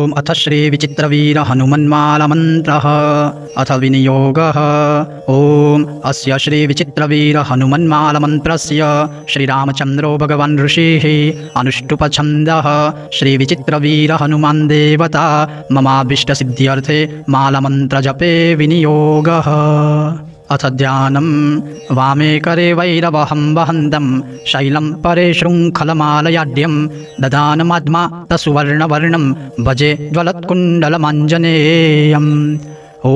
ॐ अथ श्रीविचित्रवीर हनुमन्मालमन्त्रः अथ विनियोगः। ॐ अस्य श्रीविचित्रवीर हनुमन्मालमन्त्रस्य श्रीरामचन्द्रो भगवान् ऋषिः अनुष्टुप्छन्दः। श्रीविचित्रवीर हनुमान् देवता ममाभीष्टसिद्ध्यर्थे मालमन्त्रजपे विनियोगः। अथ ध्यानं वामे करे वैरवहं वहन्तं शैलं परे शृङ्खलमालयाढ्यं ददानमात्मा तसुवर्णवर्णं भजे ज्वलत्कुण्डलमाञ्जनेयम्। ॐ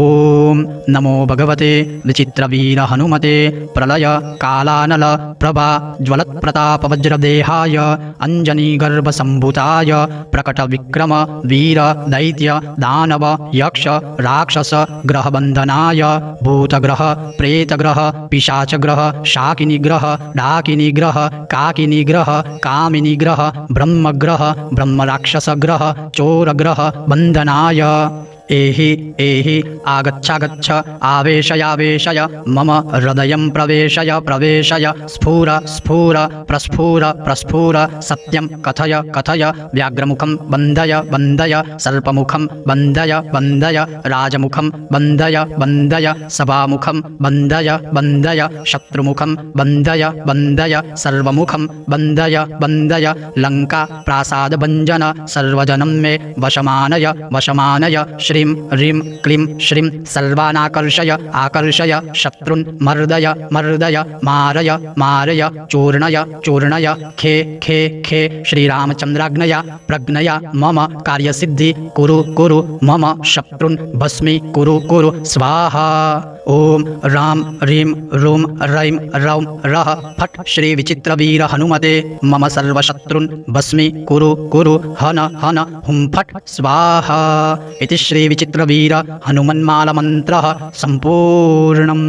नमो भगवते विचित्रवीर हनुमते प्रलय कालानल प्रभा ज्वलत्प्रतापवज्रदेहाय अञ्जनीगर्भसम्भूताय प्रकट विक्रम वीर दैत्य दानव यक्ष राक्षस ग्रहबन्धनाय भूतग्रह प्रेतग्रह पिशाचग्रह शाकिनीग्रह डाकिनीग्रह काकिनीग्रह कामिनीग्रह ब्रह्मग्रह ब्रह्मराक्षसग्रह चोरग्रह बन्धनाय एहि एहि आगच्छागच्छ आवेशयावेशय मम हृदयं प्रवेशय प्रवेशय स्फुर स्फुर प्रस्फुर प्रस्फुर सत्यं कथय कथय व्याघ्रमुखं बन्धय बन्धय सर्पमुखं बन्धय बन्धय राजमुखं बन्धय बन्धय सभामुखं बन्धय बन्धय शत्रुमुखं बन्धय बन्धय सर्वमुखं बन्धय बन्धय लङ्का प्रासादभञ्जन सर्वजनं मे वशमानय वशमानय श्रीं ह्रीं क्लीं श्रीं सर्वानाकर्षय आकर्षय शत्रुन् मर्दय मर्दय मारय मारय चूर्णय चूर्णय खे खे खे श्रीरामचन्द्राज्ञया प्रज्ञया मम कार्यसिद्धि कुरु कुरु मम शत्रुन् भस्मी कुरु कुरु स्वाहा। ॐ रां ह्रीं रूं रैं रौं रः फट् श्रीविचित्रवीर हनुमते मम सर्वशत्रुन् भस्मी कुरु कुरु हन हन हुं फट् स्वाहा। इति श्रीविचित्रवीर हनुमन्मालमन्त्रः सम्पूर्णम्।